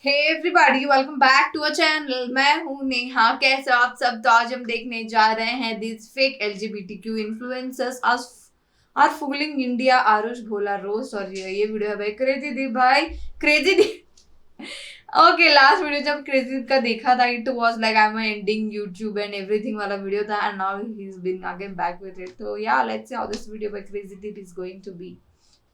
Hey everybody, welcome back to a channel. मैं हूं नेहा। कैसे हो आप सब? तो आज हम देखने जा रहे हैं this fake LGBTQ influencers are fooling India. Aarush Bhola roast. और ये वीडियो है भाई क्रेजी दी भाई, क्रेजी दी। ओके, लास्ट वीडियो जब क्रेजी का देखा था, it was like I am ending YouTube and everything वाला वीडियो था, and now he is been again back with it. तो yeah let's see how this video by crazy दी is going to be.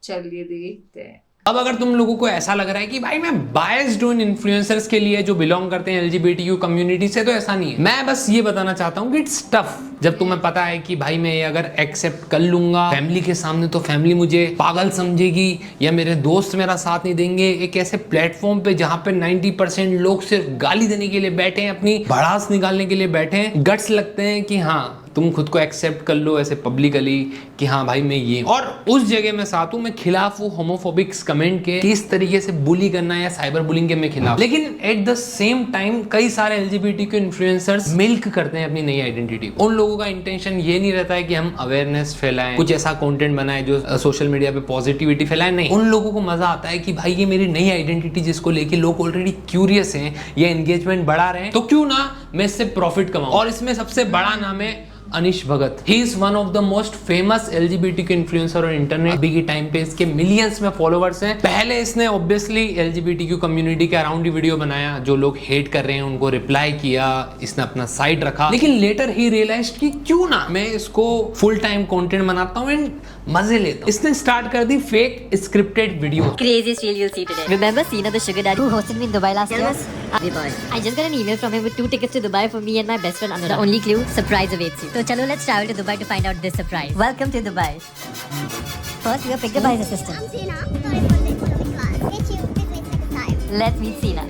चलिए देखते हैं। अब अगर तुम लोगों को ऐसा लग रहा है कि भाई मैं बायस्ड हूं इन इन्फ्लुएंसर्स के लिए जो बिलोंग करते हैं LGBTQ कम्युनिटी से, तो ऐसा नहीं है। मैं बस ये बताना चाहता हूँ कि इट्स टफ जब तुम्हें पता है कि भाई मैं ये अगर एक्सेप्ट कर लूंगा फैमिली के सामने तो फैमिली मुझे पागल समझेगी या मेरे दोस्त मेरा साथ नहीं देंगे। एक ऐसे प्लेटफॉर्म पे जहाँ पे 90% लोग सिर्फ गाली देने के लिए बैठे हैं, अपनी भड़ास निकालने के लिए बैठे हैं, गट्स लगते हैं कि हाँ तुम खुद को एक्सेप्ट कर लो ऐसे पब्लिकली कि हाँ भाई मैं ये, और उस जगह में साथ हूं, मैं खिलाफ हूँ होमोफोबिक्स कमेंट के कि इस तरीके से बुली करना या साइबर बुलिंग के मैं खिलाफ। लेकिन एट द सेम टाइम कई सारे LGBTQ इन्फ्लुएंसर्स मिल्क करते हैं अपनी नई आइडेंटिटी। उन लोगों का इंटेंशन ये नहीं रहता है कि हम अवेयरनेस फैलाएं, कुछ ऐसा कंटेंट बनाए जो सोशल मीडिया पे पॉजिटिविटी फैलाए, नहीं। उन लोगों को मजा आता है कि भाई ये मेरी नई आइडेंटिटी जिसको लेके लोग ऑलरेडी क्यूरियस हैं या एंगेजमेंट बढ़ा रहे हैं, तो क्यों ना मैं इससे प्रॉफिट कमाऊं। और इसमें सबसे बड़ा नाम है Anish Bhagat. He is one of the most famous LGBTQ influencer और इंटरनेट। अभी के टाइम पे इसके मिलियंस में फॉलोवर्स हैं। पहले इसने ऑब्वियसली LGBTQ कम्युनिटी के अराउंड ही वीडियो बनाया, जो लोग हेट कर रहे हैं उनको रिप्लाई किया, इसने अपना साइड रखा। लेकिन लेटर ही रियलाइज कि क्यों ना मैं इसको फुल टाइम कंटेंट बनाता हूं एंड मजे लेता हूं। इसने स्टार्ट कर दी fake scripted video. Craziest reel you'll see today. Remember Sina, the sugar daddy who hosted me in Dubai last year? Boy. I just got an email from him with 2 tickets to Dubai for me and my best friend Anurag. The only clue, surprise awaits you. So chalo, let's travel to Dubai to find out this surprise. Welcome to Dubai. First, we are picked up by his assistant. I'm Sina. Sorry for late for the class. Get you this next time. Let's meet Sina.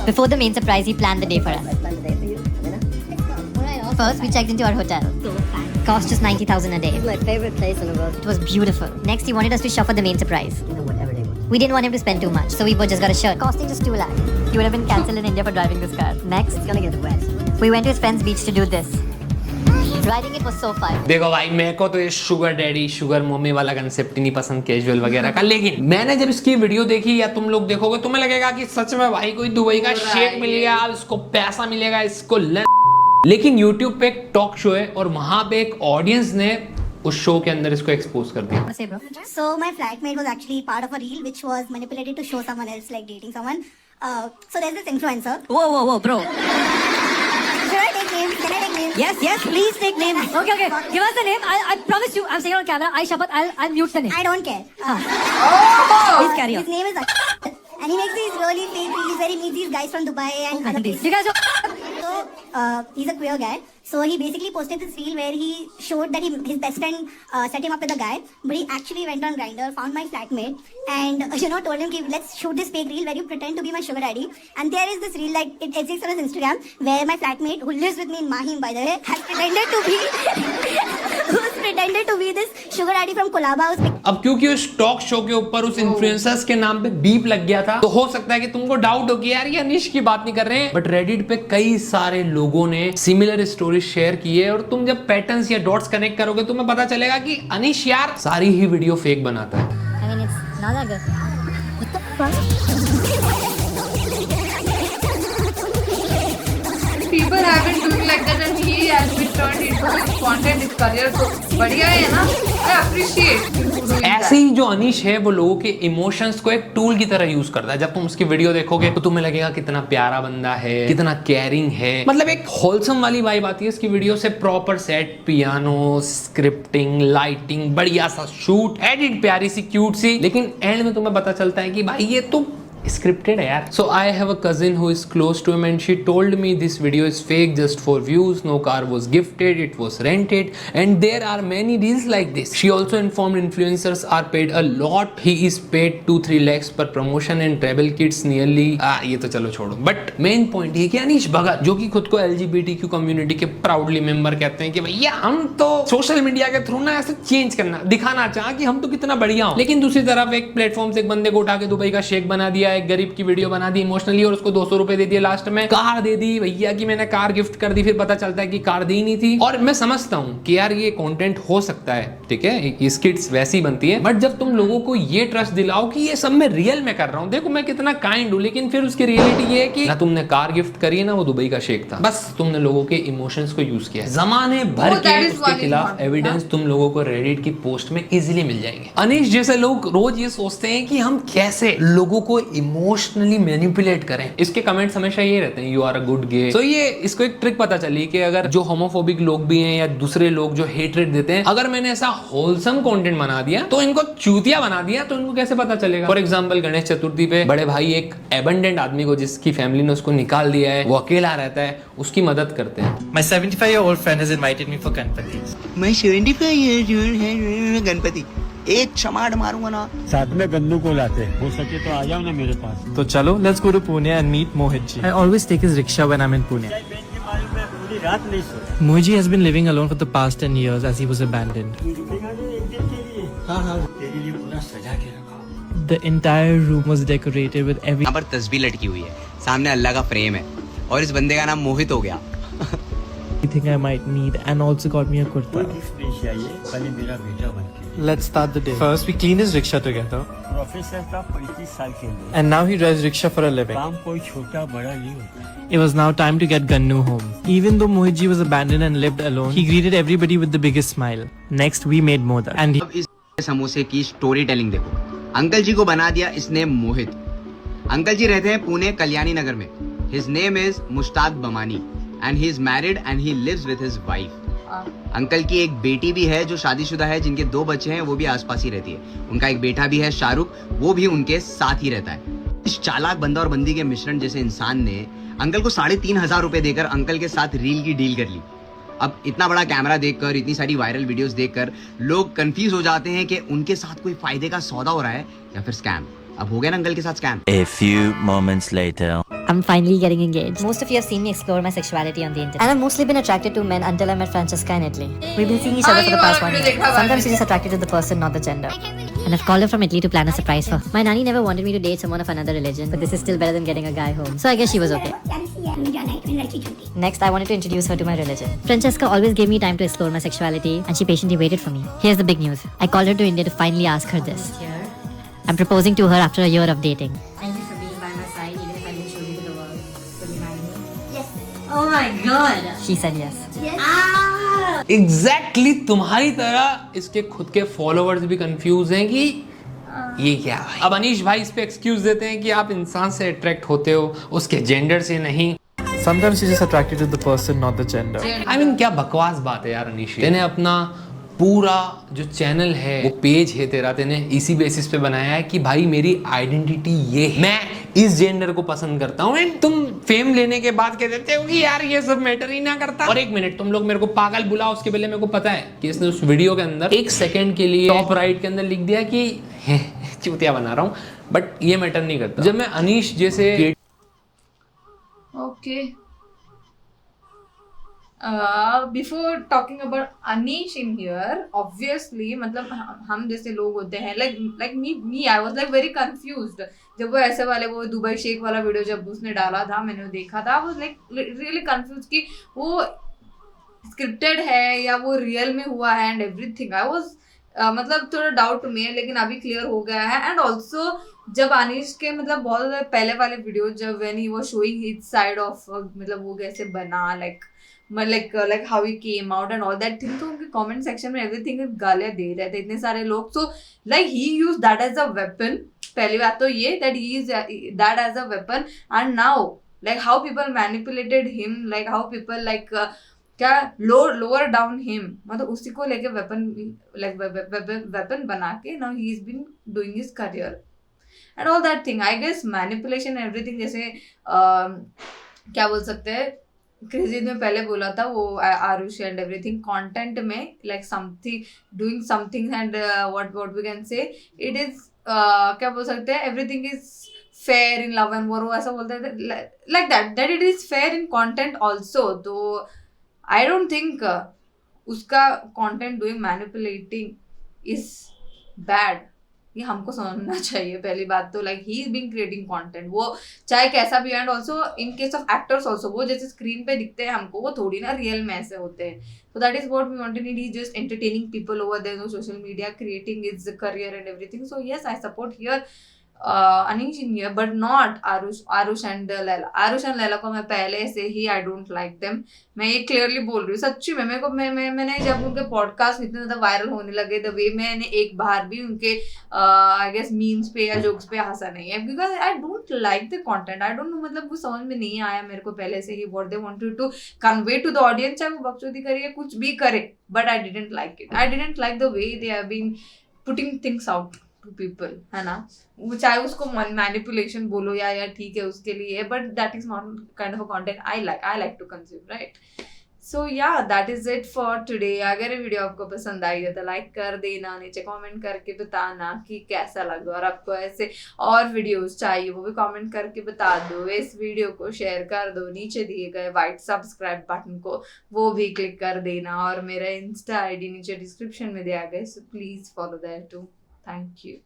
Before the main surprise, he planned the day for us. First, we checked into our hotel. Cost just 90,000 a day. It's my favorite place in the world. It was beautiful. Next, he wanted us to shop for the main surprise. You know, whatever they want. We didn't want him to spend too much, so we both just got a shirt. Costing just 2 lakh. He would have been cancelled in India for driving this car. Next, It's gonna get wet. we went to his friend's beach to do this. Riding it was so fun. देखो भाई, मेरे को तो ये sugar daddy sugar mummy वाला concept ही नहीं पसंद casual वगैरह का। लेकिन मैंने जब इसकी वीडियो देखी या तुम लोग देखोगे, तुम्हें लगेगा कि सच में भाई कोई दुबई का शेख मिलेगा, इसको पैसा मिलेगा, इसको लेकिन YouTube पे एक टॉक शो है और वहां पे एक ऑडियंस ने उस शो के अंदर इसको एक्सपोज कर दिया। Say, bro. So my flatmate was actually part of a reel which was manipulated to show someone else like dating someone. So there's this influencer. Whoa, bro. Should I take names? Can I take names? Yes, please take names. Okay. Give us the name. I promise you. I'm saying it on camera. I shapat. I'll mute the name. I don't care. Please carry on. His name is and he makes these really fake reels where he meets these guys from Dubai and other places. You guys know. So he's a queer guy. So he basically posted this reel where he showed that his best friend set him up with a guy, but he actually went on Grindr, found my flatmate, and told him, let's shoot this fake reel where you pretend to be my sugar daddy. And there is this reel, like it exists on his Instagram, where my flatmate, who lives with me in Mahim by the way, has pretended to be this sugar daddy from Kolaba. अब क्योंकि उस talk show के ऊपर उस influencers के नाम पे beep लग गया था, तो हो सकता है कि तुमको डाउट हो कि यार ये अनिश की बात नहीं कर रहे हैं। बट रेडिट पे कई सारे लोगों ने सिमिलर स्टोरी शेयर की है, और तुम जब पैटर्न्स या डॉट्स कनेक्ट करोगे तुम्हें पता चलेगा कि अनिश यार सारी ही वीडियो फेक बनाता है। I mean, it's not that good. People have been doing like that and he has been turned into his content, his career. तो बढ़िया है ना? I appreciate. ऐसे ही जो अनिश है वो लोगों के इमोशंस को एक टूल की तरह यूज करता है। जब तुम उसकी वीडियो देखोगे तो तुम्हें लगेगा कितना प्यारा बंदा है, कितना केयरिंग है, मतलब एक होलसम वाली वाइब आती है इसकी वीडियो से। Proper set, piano, scripting, lighting, बढ़िया सा शूट, एडिट प्यारी सी क्यूट सी, लेकिन एंड में तुम्हें पता चलता है कि भाई ये तो scripted है यार। So I have a cousin who is close to him and she told me this video is fake just for views. No car was gifted, it was rented, and there are many deals like this. She also informed influencers are paid a lot. He is paid 2-3 lakhs per promotion and travel kits nearly. ये तो चलो छोड़ो। But main point ये कि अनिश भगत जो कि खुद को LGBTQ कम्युनिटी के प्राउडली मेंबर कहते हैं कि भैया हम तो सोशल मीडिया के थ्रू ना ऐसे चेंज करना, दिखाना चाहा कि हम तो कितना बढ़िया हो, लेकिन दूसरी तरफ एक प्लेटफॉर्म से एक बंदे को उठा के दुबई का शेख बना दिया एक गरीब की वीडियो बना दी इमोशनली और उसको 200 रुपए दे दिए, लास्ट में कार दे दी भैया की मैंने कार गिफ्ट कर दी, फिर पता चलता है कि कार दी नहीं थी। और मैं समझता हूँ कि यार ये कंटेंट हो सकता है, ठीक है, ये स्किट्स वैसी बनती है, बट जब तुम लोगों को ये ट्रस्ट दिलाओ कि ये सब मैं रियल में कर रहा हूँ, देखो मैं कितना काइंड हूँ, लेकिन फिर उसकी रियलिटी ये है कि ना तुमने कार गिफ्ट करी है ना वो दुबई का शेख था, बस तुमने लोगों के इमोशंस को यूज किया। जमाने भर के उसके खिलाफ एविडेंस तुम लोगों को रेडिट की पोस्ट में इजीली मिल जाएंगे। अनीश जैसे लोग रोज ये सोचते हैं कि हम कैसे लोगों को इमोशनली मैनिपुलेट करें, इसके कमेंट्स हमेशा ये रहते हैं यू आर अ गुड गे। तो ये इसको एक ट्रिक पता चली कि अगर जो होमोफोबिक लोग भी हैं या दूसरे लोग जो हेटरेट देते हैं, अगर मैंने ऐसा होलसम कंटेंट बना दिया तो इनको चूतिया बना दिया, तो इनको कैसे पता चलेगा। फॉर एग्जांपल गणेश चतुर्थी पे बड़े भाई एक एबंडेंट आदमी को जिसकी फैमिली ने उसको निकाल दिया है, वो अकेला रहता है, उसकी मदद करते हैं। My 75-year-old friend has invited me for Ganpati. मैं 75 years old है गणपति, एक चमाड़ मारूंगा ना। साथ में गन्नू को लाते, हो सके तो आ जाओ ना मेरे पास। तो चलो, let's go to Pune and meet Mohit ji. I always take his rickshaw when I'm in Pune. पूरी रात नहीं सोया। Mohit ji has been living alone for the past 10 years as he was abandoned. हाँ हाँ, तेरे लिए पूरा सजा के रखा। The entire room was decorated with every. यहाँ पर तस्वीर लटकी हुई है, सामने अल्लाह का फ्रेम है और इस बंदे का नाम मोहित हो गया। Everything I might need, and also got me a kurta. खाली मेरा बेटा बन के। Let's start the day. First, we cleaned his rickshaw together, professor था 35 साल के लिए। and now he drives rickshaw for a living. काम कोई छोटा बड़ा नहीं होता। It was now time to get Gannu home. Even though Mohit ji was abandoned and lived alone, he greeted everybody with the biggest smile. Next, we made modak, and अब इस समोसे की स्टोरी टेलिंग देखो। Uncle जी को बना दिया इसने मोहित। Uncle जी रहते हैं पुणे कल्याणी नगर में। His name is Mushtaq Bamani and he is married and he lives with his wife. Uncle की एक बेटी भी है जो शादीशुदा है, जिनके 2 बच्चे हैं, वो भी आसपास ही रहती है। उनका एक बेटा भी है शाहरुख, वो भी उनके साथ ही रहता है। इस चालाक बंदा और बंदी के मिश्रण जैसे इंसान ने अंकल को 3,500 रुपए देकर अंकल के साथ रील की डील कर ली। अब इतना बड़ा कैमरा देखकर, इतनी सारी वायरल वीडियोस देखकर लोग कंफ्यूज हो जाते हैं कि उनके साथ कोई फायदे का सौदा हो रहा है या फिर स्कैम। अब हो गया ना अंकल के साथ scam. A few moments later. I'm finally getting engaged. Most of you have seen me explore my sexuality on the internet. And I've mostly been attracted to men until I met Francesca in Italy. We've been seeing each other for the past 1 year. Sometimes you're just attracted to the person, not the gender. And I've called her from Italy to plan a surprise for her. My nanny never wanted me to date someone of another religion, but this is still better than getting a guy home. So I guess she was okay. Next, I wanted to introduce her to my religion. Francesca always gave me time to explore my sexuality, and she patiently waited for me. Here's the big news. I called her to India to finally ask her this. I'm proposing to her after a year of dating. Thank you for being by my side, even if I didn't show you to the world. Will you marry me? Yes. Oh my god. She said yes. Exactly तुम्हारी तरह इसके खुद के followers भी confuse हैं कि ये क्या है। अब अनीश भाई इस पे एक्सक्यूज देते हैं कि आप इंसान से अट्रैक्ट होते हो, उसके जेंडर से नहीं। sometimes you're just attracted to the person, not the gender. I mean, क्या बकवास बात है यार अनीश। तेने अपना पूरा जो चैनल है, वो पेज है तेरा, तेने इसी बेसिस पे बनाया है कि भाई मेरी आइडेंटिटी ये है, मैं इस जेंडर को पसंद करता हूँ। एंड तुम फेम लेने के बाद कह देते हो कि यार ये सब मैटर ही ना करता। और 1 मिनट, तुम लोग मेरे को पागल बुलाओ, उसके पहले मेरे को पता है कि इसने उस वीडियो के अंदर 1 सेकंड के लिए टॉप राइट के अंदर लिख दिया कि चूतिया बना रहा हूँ, बट ये मैटर नहीं करता। जब मैं अनीश जैसे okay before talking about Anish in here, obviously मतलब हम जैसे लोग होते हैं, like me I was like very confused जब वो ऐसे वाले वो दुबई शेख वाला वीडियो जब उसने डाला था, मैंने वो देखा था, वो लाइक रियली कंफ्यूज कि वो स्क्रिप्टेड है या वो रियल में हुआ है एंड एवरीथिंग। आई वाज मतलब थोड़ा डाउट में है, लेकिन अभी क्लियर हो गया है। एंड ऑल्सो जब अनीश के मतलब बहुत पहले वाले वीडियो जब when he was showing his side of मतलब वो कैसे बना like how he came out and all that thing, तो उनके comment section में everything गालियाँ दे रहे थे इतने सारे लोग। So like he used that as a weapon, पहली बात तो ये that he used that as a weapon, and now like how people manipulated him, like how people like क्या lower down him, मतलब उसी को लेके weapon बना के now he's been doing his career and all that thing. I guess manipulation everything, जैसे क्या बोल सकते हैं, क्रेजी में पहले बोला था वो आरुषि एंड एवरीथिंग कंटेंट में like something doing something and what we can say it is क्या बोल सकते हैं, everything is fair in love and वो ऐसा बोलते थे like that it is fair in content also. तो आई डोंट थिंक उसका content doing manipulating is bad, ये हमको समझना चाहिए पहली बात तो। Like he is being creating content, वो चाहे कैसा भी, and also in case of actors also, वो जैसे स्क्रीन पे दिखते हैं हमको, वो थोड़ी ना रियल में ऐसे होते हैं। So that is what we want to need. He's just entertaining people over there on social media, creating his career and everything. So yes, I support here Anish in here, but not Arush and Laila. Arush and Laila को मैं पहले से ही I don't like them. मैं ये clearly बोल रही हूँ सच्ची में। मेरे को मैंने जब उनके पॉडकास्ट इतने ज़्यादा वायरल होने लगे द वे, मैंने एक बार भी उनके आई गेस मीम्स पे या जोक्स पे हंसा नहीं है, because I don't like the content. I don't know, मतलब वो समझ में नहीं आया मेरे को पहले से ही what they wanted to convey to the audience, चाहे वो बकचोदी करे कुछ भी करे, but I didn't like it. I didn't like the way they have been putting things out to people, है ना। वो चाहे उसको मैनिपुलेशन बोलो या ठीक है उसके लिए, but that is not kind of a content I like to consume, right. So yeah that is it for today. अगर ये वीडियो आपको पसंद आई है तो लाइक कर देना, नीचे कमेंट करके बताना कि कैसा लगा, और आपको ऐसे और वीडियोस चाहिए वो भी कमेंट करके बता दो। इस वीडियो को शेयर कर दो, नीचे दिए गए वाइट सब्सक्राइब बटन को वो भी क्लिक कर देना, और मेरा इंस्टा आईडी नीचे डिस्क्रिप्शन में दिया गया, so please follow that too. Thank you.